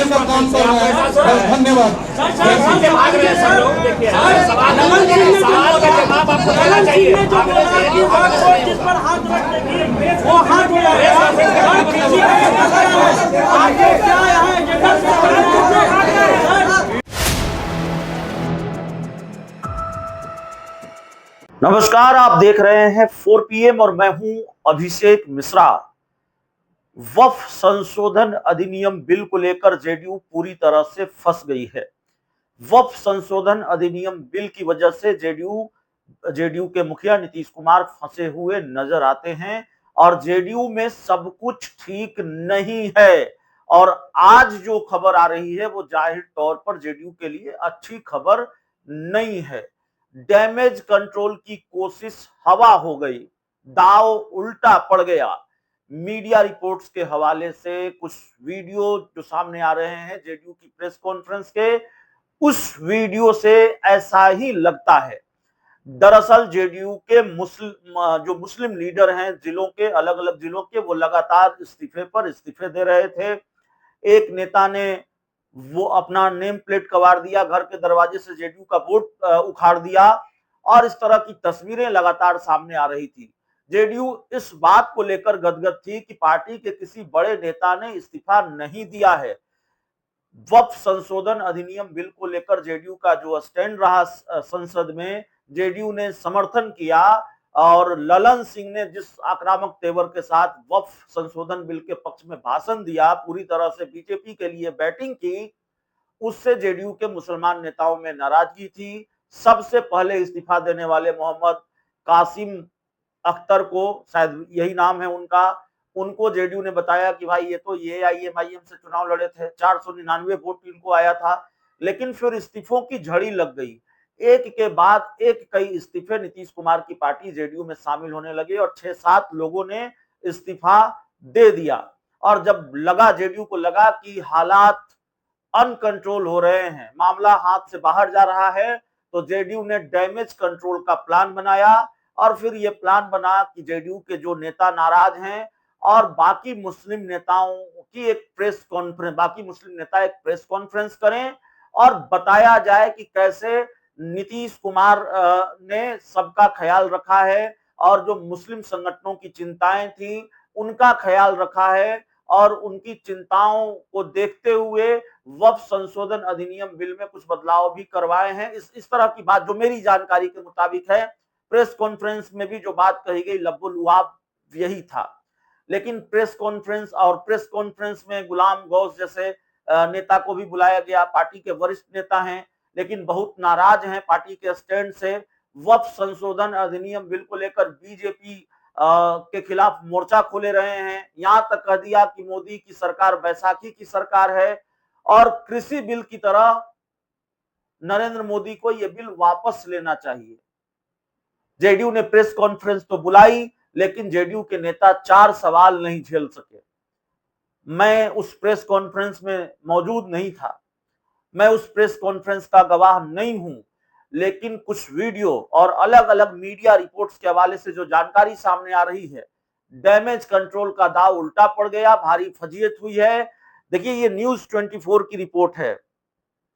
बनाने का काम कर रहे हैं। बस धन्यवाद। भाग रहे हैं सब लोग। देखिए सवाल का जवाब आपको देना चाहिए। जिस पर हाथ रखने वो हाथ आगे क्या नमस्कार, आप देख रहे हैं 4 PM और मैं हूं अभिषेक मिश्रा। वक्फ संशोधन अधिनियम बिल को लेकर जेडीयू पूरी तरह से फंस गई है। वक्फ संशोधन अधिनियम बिल की वजह से जेडीयू के मुखिया नीतीश कुमार फंसे हुए नजर आते हैं और जेडीयू में सब कुछ ठीक नहीं है। और आज जो खबर आ रही है वो जाहिर तौर पर जेडीयू के लिए अच्छी खबर नहीं है। डैमेज कंट्रोल की कोशिश हवा हो गई, दाव उल्टा पड़ गया। मीडिया रिपोर्ट्स के हवाले से कुछ वीडियो जो सामने आ रहे हैं जेडीयू की प्रेस कॉन्फ्रेंस के, उस वीडियो से ऐसा ही लगता है। दरअसल जेडीयू के जो मुस्लिम लीडर हैं जिलों के, अलग अलग जिलों के, वो लगातार इस्तीफे पर इस्तीफे दे रहे थे। एक नेता ने वो अपना नेम प्लेट कबाड़ दिया, घर के दरवाजे से जेडीयू का बोर्ड उखाड़ दिया और इस तरह की तस्वीरें लगातार सामने आ रही थी। जेडीयू इस बात को लेकर गदगद थी कि पार्टी के किसी बड़े नेता ने इस्तीफा नहीं दिया है। वक्फ संशोधन अधिनियम बिल को लेकर जेडीयू का जो स्टैंड रहा संसद में, जेडीयू ने समर्थन किया और ललन सिंह ने जिस आक्रामक तेवर के साथ वक्फ संशोधन बिल के पक्ष में भाषण दिया, पूरी तरह से बीजेपी के लिए बैटिंग की, उससे जेडीयू के मुसलमान नेताओं में नाराजगी थी। सबसे पहले इस्तीफा देने वाले मोहम्मद कासिम अख्तर को, शायद यही नाम है उनका, उनको जेडीयू ने बताया कि भाई ये तो एआईएमआईएम से चुनाव लड़े थे, 499 वोट इनको आया था। लेकिन फिर इस्तीफों की झड़ी लग गई, एक के बाद एक कई इस्तीफे नीतीश कुमार की पार्टी जेडीयू में शामिल होने लगे और 6-7 लोगों ने इस्तीफा दे दिया। और जब जेडीयू को लगा कि हालात अनकंट्रोल हो रहे हैं, मामला हाथ से बाहर जा रहा है, तो जेडीयू ने डैमेज कंट्रोल का प्लान बनाया। और फिर यह प्लान बना कि जेडीयू के जो नेता नाराज हैं और बाकी मुस्लिम नेताओं की एक प्रेस कॉन्फ्रेंस, बाकी मुस्लिम नेता एक प्रेस कॉन्फ्रेंस करें और बताया जाए कि कैसे नीतीश कुमार ने सबका ख्याल रखा है और जो मुस्लिम संगठनों की चिंताएं थी उनका ख्याल रखा है और उनकी चिंताओं को देखते हुए वक्फ संशोधन अधिनियम बिल में कुछ बदलाव भी करवाए हैं। इस तरह की बात जो मेरी जानकारी के मुताबिक है, प्रेस कॉन्फ्रेंस में भी जो बात कही गई लबुलुआब यही था। लेकिन प्रेस कॉन्फ्रेंस में गुलाम गौस जैसे नेता को भी बुलाया गया, पार्टी के वरिष्ठ नेता हैं, लेकिन बहुत नाराज हैं पार्टी के स्टैंड से। वक्फ संशोधन अधिनियम बिल को लेकर बीजेपी के खिलाफ मोर्चा खोले रहे हैं, यहां तक कह दिया कि मोदी की सरकार बैसाखी की सरकार है और कृषि बिल की तरह नरेंद्र मोदी को यह बिल वापस लेना चाहिए। जेडीयू ने प्रेस कॉन्फ्रेंस तो बुलाई, लेकिन जेडीयू के नेता 4 सवाल नहीं झेल सके। मैं उस प्रेस कॉन्फ्रेंस में मौजूद नहीं था, मैं उस प्रेस कॉन्फ्रेंस का गवाह नहीं हूं, लेकिन कुछ वीडियो और अलग अलग मीडिया रिपोर्ट्स के हवाले से जो जानकारी सामने आ रही है, डैमेज कंट्रोल का दाव उल्टा पड़ गया, भारी फजीयत हुई है। देखिए, ये न्यूज 24 की रिपोर्ट है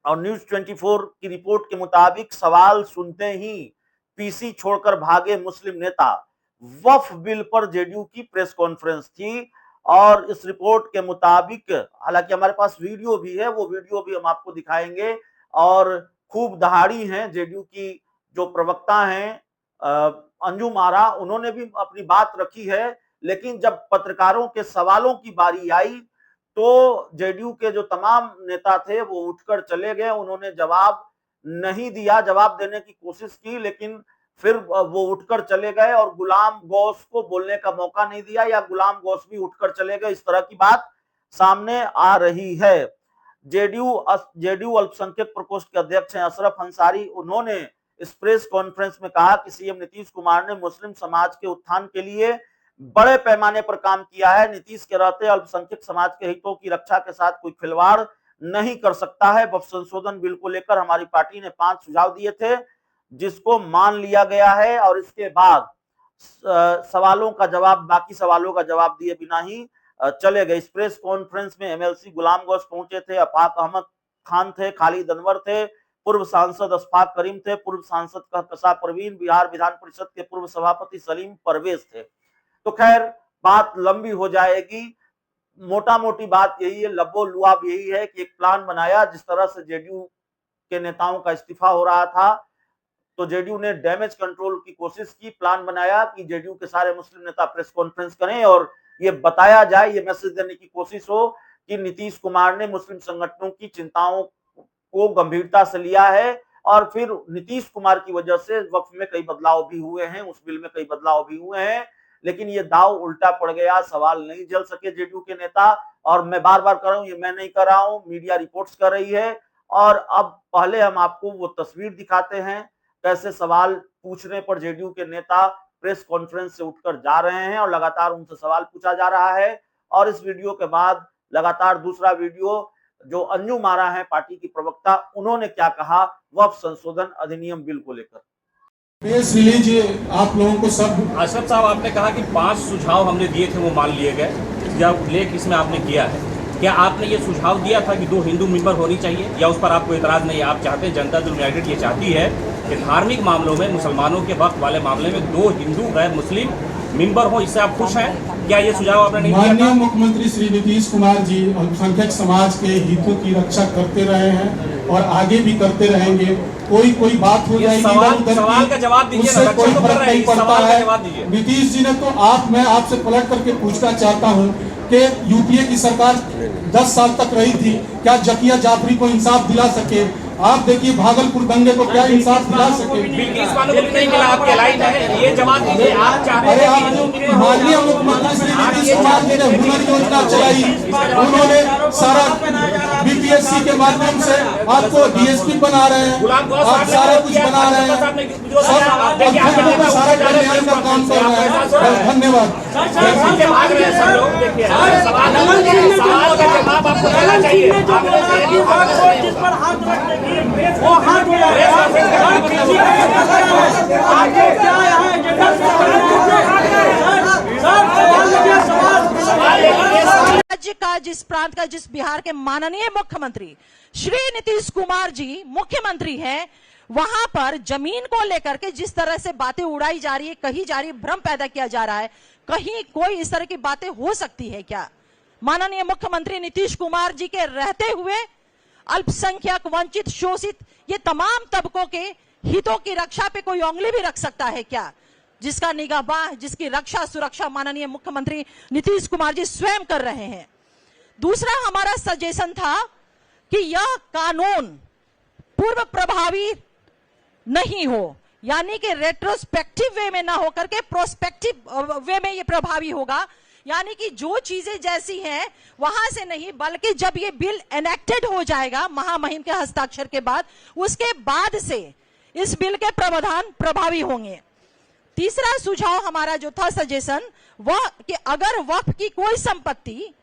और न्यूज 24 की रिपोर्ट के मुताबिक सवाल सुनते ही पीसी छोड़कर भागे मुस्लिम नेता। वक्फ बिल पर जेडीयू की प्रेस कॉन्फ्रेंस थी और इस रिपोर्ट के मुताबिक, हालांकि हमारे पास वीडियो भी है, वो वीडियो भी हम आपको दिखाएंगे, और खूब दहाड़ी हैं जेडीयू की जो प्रवक्ता हैं अंजुम आरा, उन्होंने भी अपनी बात रखी है। लेकिन जब पत्रकारों के सवालों की बारी आई तो जेडीयू के जो तमाम नेता थे वो उठकर चले गए, उन्होंने जवाब नहीं दिया, जवाब देने की कोशिश की, लेकिन फिर वो उठकर चले गए और गुलाम गौस को बोलने का मौका नहीं दिया, या गुलाम गौस भी उठकर चले गए, इस तरह की बात सामने आ रही है। जेडीयू अल्पसंख्यक प्रकोष्ठ के अध्यक्ष हैं अशरफ अंसारी, उन्होंने इस प्रेस कॉन्फ्रेंस में कहा कि सीएम नीतीश कुमार ने मुस्लिम समाज के उत्थान के लिए बड़े पैमाने पर काम किया है। नीतीश के रहते अल्पसंख्यक समाज के हितों की रक्षा के साथ कोई खिलवाड़ नहीं कर सकता है। वक्फ संशोधन बिल को लेकर हमारी पार्टी ने 5 सुझाव दिए थे जिसको मान लिया गया है और इसके बाद सवालों का जवाब, बाकी सवालों का जवाब दिए बिना ही चले गए। इस प्रेस कॉन्फ्रेंस में एमएलसी गुलाम गौस पहुंचे थे, अफाक अहमद खान थे, खालिद अनवर थे, पूर्व सांसद अशफाक करीम थे, पूर्व सांसद कहकशा परवीन, बिहार विधान परिषद के पूर्व सभापति सलीम परवेज थे। तो खैर बात लंबी हो जाएगी, मोटा मोटी बात यही है, लबो लुआब यही है कि एक प्लान बनाया। जिस तरह से जेडीयू के नेताओं का इस्तीफा हो रहा था तो जेडीयू ने डैमेज कंट्रोल की कोशिश की, प्लान बनाया कि जेडीयू के सारे मुस्लिम नेता प्रेस कॉन्फ्रेंस करें और ये बताया जाए, ये मैसेज देने की कोशिश हो कि नीतीश कुमार ने मुस्लिम संगठनों की चिंताओं को गंभीरता से लिया है और फिर नीतीश कुमार की वजह से वक्फ में कई बदलाव भी हुए हैं, उस बिल में कई बदलाव भी हुए हैं, लेकिन ये दाव उल्टा पड़ गया, सवाल नहीं जल सके जेडीयू के नेता। और मैं बार बार कर रहा हूं, ये मैं नहीं कर रहा हूं, मीडिया रिपोर्ट्स कर रही है। और अब पहले हम आपको वो तस्वीर दिखाते हैं, कैसे सवाल पूछने पर जेडीयू के नेता प्रेस कॉन्फ्रेंस से उठकर जा रहे हैं और लगातार उनसे सवाल पूछा जा रहा है। और इस वीडियो के बाद लगातार दूसरा वीडियो जो अंजू मारा है पार्टी की प्रवक्ता, उन्होंने क्या कहा वक्फ संशोधन अधिनियम बिल को लेकर। प्रेस रिलीज आप लोगों को सब अशरफ साहब, आपने कहा कि 5 सुझाव हमने दिए थे वो मान लिए गए, जब उल्लेख इसमें आपने किया है, क्या आपने ये सुझाव दिया था कि 2 हिंदू मेंबर होनी चाहिए या उस पर आपको इतराज नहीं? आप चाहते हैं, जनता दल यूनाइटेड ये चाहती है कि धार्मिक मामलों में, मुसलमानों के वक्फ वाले मामले में 2 हिंदू गैर मुस्लिम मेंबर हो, इससे आप खुश हैं? क्या ये सुझाव आपने नहीं दिया? माननीय मुख्यमंत्री श्री नीतीश कुमार जी अल्पसंख्यक समाज के हितों की रक्षा करते रहे हैं और आगे भी करते रहेंगे। कोई बात हो जाएगी सवाल का जवाब दीजिए, उससे कोई फर्क नहीं पड़ता है। दीजिए नीतीश जी ने तो मैं आपसे पलट करके पूछना चाहता हूं कि यूपीए की सरकार 10 साल तक रही थी, क्या जकिया जाफरी को इंसाफ दिला सके? आप देखिए भागलपुर दंगे को क्या इंसाफ दिला सके? बिल्किस वालों को नहीं मिला, आपके लाइन है, ये जवाब दीजिए। आप चाहते अरे आप हैं माननीय मुख्यमंत्री श्री नीतीश कुमार जी ने हुनर योजना चलाई, उन्होंने सारा बीपीएससी के माध्यम से आपको डीएसपी बना रहे हैं, आप सारा कुछ बना रहे हैं, सब सारा कल्याण का काम कर रहे हैं। धन्यवाद। भाग रहे हैं सब लोग, देखिए सवाल का जवाब आपको देना चाहिए। जिस पर हाथ रखने की वो हाथ आगे क्या है राज्य का, जिस प्रांत का, जिस बिहार के माननीय मुख्यमंत्री श्री नीतीश कुमार जी मुख्यमंत्री हैं, वहां पर जमीन को लेकर के जिस तरह से बातें उड़ाई जा रही है, कही जा रही है, भ्रम पैदा किया जा रहा है, कहीं कोई इस तरह की बातें हो सकती है क्या? माननीय मुख्यमंत्री नीतीश कुमार जी के रहते हुए अल्पसंख्यक, वंचित, शोषित, ये तमाम तबकों के हितों की रक्षा पे कोई उंगली भी रख सकता है क्या? जिसका निगाहबान, जिसकी रक्षा सुरक्षा माननीय मुख्यमंत्री नीतीश कुमार जी स्वयं कर रहे हैं। दूसरा हमारा सजेशन था कि यह कानून पूर्व प्रभावी नहीं हो, यानी कि रेट्रोस्पेक्टिव वे में ना होकर के प्रोस्पेक्टिव वे में ये प्रभावी होगा, यानी कि जो चीजें जैसी हैं वहां से नहीं, बल्कि जब ये बिल एनेक्टेड हो जाएगा महामहिम के हस्ताक्षर के बाद, उसके बाद से इस बिल के प्रावधान प्रभावी होंगे। तीसरा सुझाव हमारा जो था सजेशन, वह कि अगर वक्फ की कोई संपत्ति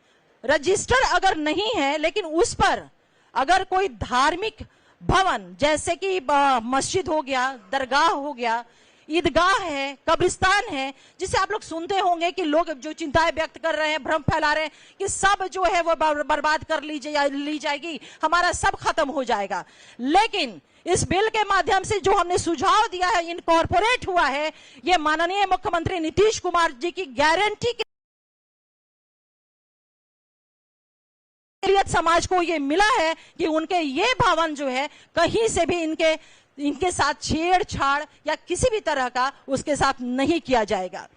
रजिस्टर अगर नहीं है, लेकिन उस पर अगर कोई धार्मिक भवन जैसे कि मस्जिद हो गया, दरगाह हो गया, ईदगाह है, कब्रिस्तान है, जिसे आप लोग सुनते होंगे कि लोग जो चिंताएं व्यक्त कर रहे हैं, भ्रम फैला रहे हैं कि सब जो है वो बर्बाद कर ली जाएगी, हमारा सब खत्म हो जाएगा। लेकिन इस बिल के माध्यम से जो हमने सुझाव दिया है, इनकॉर्पोरेट हुआ है, ये माननीय मुख्यमंत्री नीतीश कुमार जी की गारंटी के समाज को ये मिला है कि उनके ये भवन जो है कहीं से भी इनके साथ छेड़छाड़ या किसी भी तरह का उसके साथ नहीं किया जाएगा।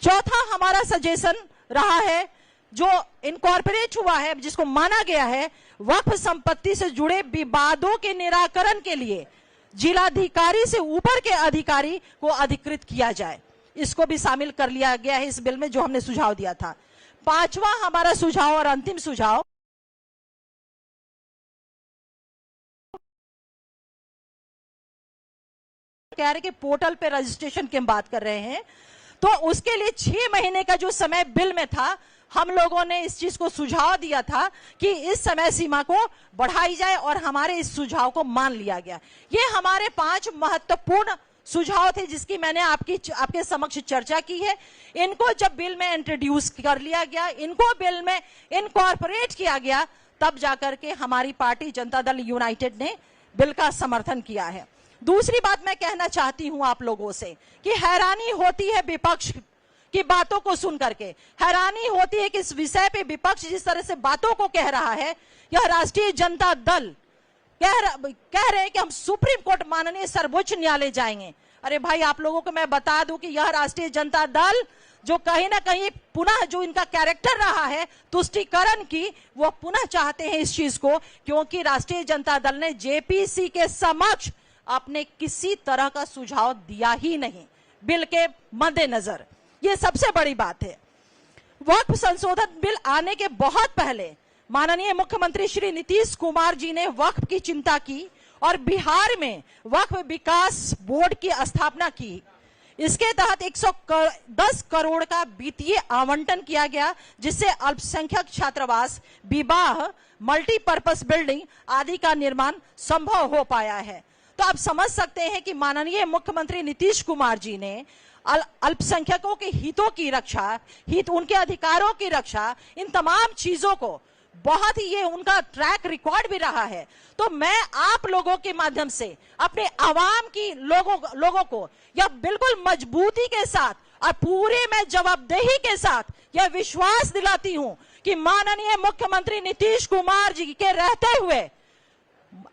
चौथा हमारा सजेशन रहा है, जो इनकॉर्पोरेट हुआ है, जिसको माना गया है, वक्फ संपत्ति से जुड़े विवादों के निराकरण के लिए जिलाधिकारी से ऊपर के अधिकारी को अधिकृत किया जाए, इसको भी शामिल कर लिया गया है इस बिल में, जो हमने सुझाव दिया था। पांचवा हमारा सुझाव और अंतिम सुझाव, कह रहे कि पोर्टल पे रजिस्ट्रेशन की हम बात कर रहे हैं, तो उसके लिए 6 महीने का जो समय बिल में था, हम लोगों ने इस चीज को सुझाव दिया था कि इस समय सीमा को बढ़ाई जाए और हमारे इस सुझाव को मान लिया गया। ये हमारे 5 महत्वपूर्ण सुझाव थे जिसकी मैंने आपके समक्ष चर्चा की है। इनको जब बिल में इंट्रोड्यूस कर लिया गया, इनको बिल में इनकॉर्पोरेट किया गया, तब जाकर के हमारी पार्टी जनता दल यूनाइटेड ने बिल का समर्थन किया है। दूसरी बात मैं कहना चाहती हूं आप लोगों से कि हैरानी होती है विपक्ष की बातों को सुन करके, हैरानी होती है कि इस विषय पे विपक्ष जिस तरह से बातों को कह रहा है, यह राष्ट्रीय जनता दल कह रहे हैं कि हम सुप्रीम कोर्ट माननीय सर्वोच्च न्यायालय जाएंगे। अरे भाई, आप लोगों को मैं बता दूं कि यह राष्ट्रीय जनता दल जो कहीं ना कहीं पुनः जो इनका कैरेक्टर रहा है तुष्टीकरण की, वो पुनः चाहते हैं इस चीज को, क्योंकि राष्ट्रीय जनता दल ने जेपीसी के समक्ष अपने किसी तरह का सुझाव दिया ही नहीं बिल के मद्देनजर। ये सबसे बड़ी बात है। वक्फ संशोधन बिल आने के बहुत पहले माननीय मुख्यमंत्री श्री नीतीश कुमार जी ने वक्फ की चिंता की और बिहार में वक्फ विकास बोर्ड की स्थापना की। इसके तहत 110 करोड़ का वित्तीय आवंटन किया गया, जिससे अल्पसंख्यक छात्रावास, विवाह, मल्टीपर्पस बिल्डिंग आदि का निर्माण संभव हो पाया है। तो आप समझ सकते हैं कि माननीय मुख्यमंत्री नीतीश कुमार जी ने अल्पसंख्यकों के हितों की रक्षा, उनके अधिकारों की रक्षा, इन तमाम चीजों को बहुत ही, ये उनका ट्रैक रिकॉर्ड भी रहा है। तो मैं आप लोगों के माध्यम से अपने आवाम की लोगों को यह बिल्कुल मजबूती के साथ और पूरे मैं जवाबदेही के साथ यह विश्वास दिलाती हूं कि माननीय मुख्यमंत्री नीतीश कुमार जी के रहते हुए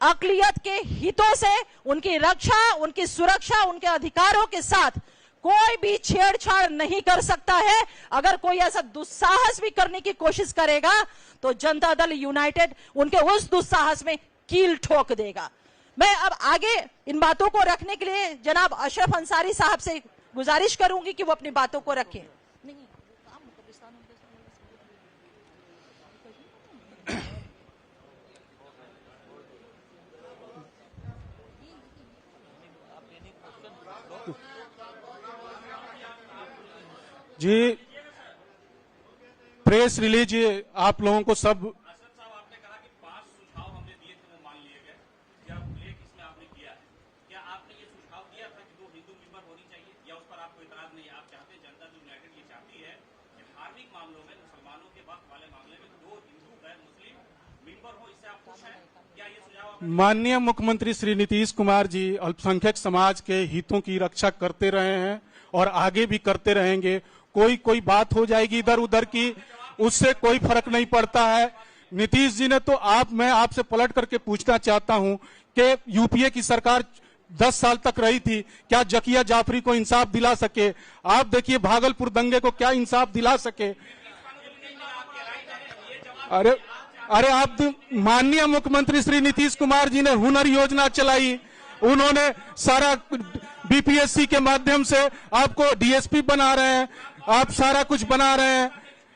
अक़लियत के हितों से, उनकी रक्षा, उनकी सुरक्षा, उनके अधिकारों के साथ कोई भी छेड़छाड़ नहीं कर सकता है। अगर कोई ऐसा दुस्साहस भी करने की कोशिश करेगा तो जनता दल यूनाइटेड उनके उस दुस्साहस में कील ठोक देगा। मैं अब आगे इन बातों को रखने के लिए जनाब अशरफ अंसारी साहब से गुजारिश करूंगी कि वो अपनी बातों को रखें। जी, प्रेस रिलीज आप लोगों को सब आपने कहा कि 5 सुझाव हमने दिए थे वो मान लिए गए, क्या उल्लेख इसमें आपने किया है? क्या आपने ये सुझाव दिया था कि 2 हिंदू मेंबर होनी चाहिए, या उस पर आपको इतराज नहीं है? आप चाहते हैं, जनता दल यूनाइटेड ये चाहती है कि धार्मिक मामलों में, मुसलमानों के वक्त वाले मामले में 2 हिंदू गैर मुस्लिम मेंबर हो, इससे आप खुश हैं? क्या ये सुझाव? माननीय मुख्यमंत्री श्री नीतीश कुमार जी अल्पसंख्यक समाज के हितों की रक्षा करते रहे हैं और आगे भी करते रहेंगे। कोई बात हो जाएगी इधर उधर की, उससे कोई फर्क नहीं पड़ता है। नीतीश जी ने तो मैं आपसे पलट करके पूछना चाहता हूं कि यूपीए की सरकार 10 साल तक रही थी, क्या जकिया जाफरी को इंसाफ दिला सके? आप देखिए भागलपुर दंगे को क्या इंसाफ दिला सके? अरे आप माननीय मुख्यमंत्री श्री नीतीश कुमार जी ने हुनर योजना चलाई, उन्होंने सारा बीपीएससी के माध्यम से आपको डीएसपी बना रहे हैं, आप सारा कुछ बना रहे हैं,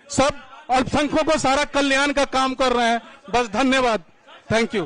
सब अल्पसंख्यकों को सारा कल्याण का काम कर रहे हैं। बस धन्यवाद, थैंक यू।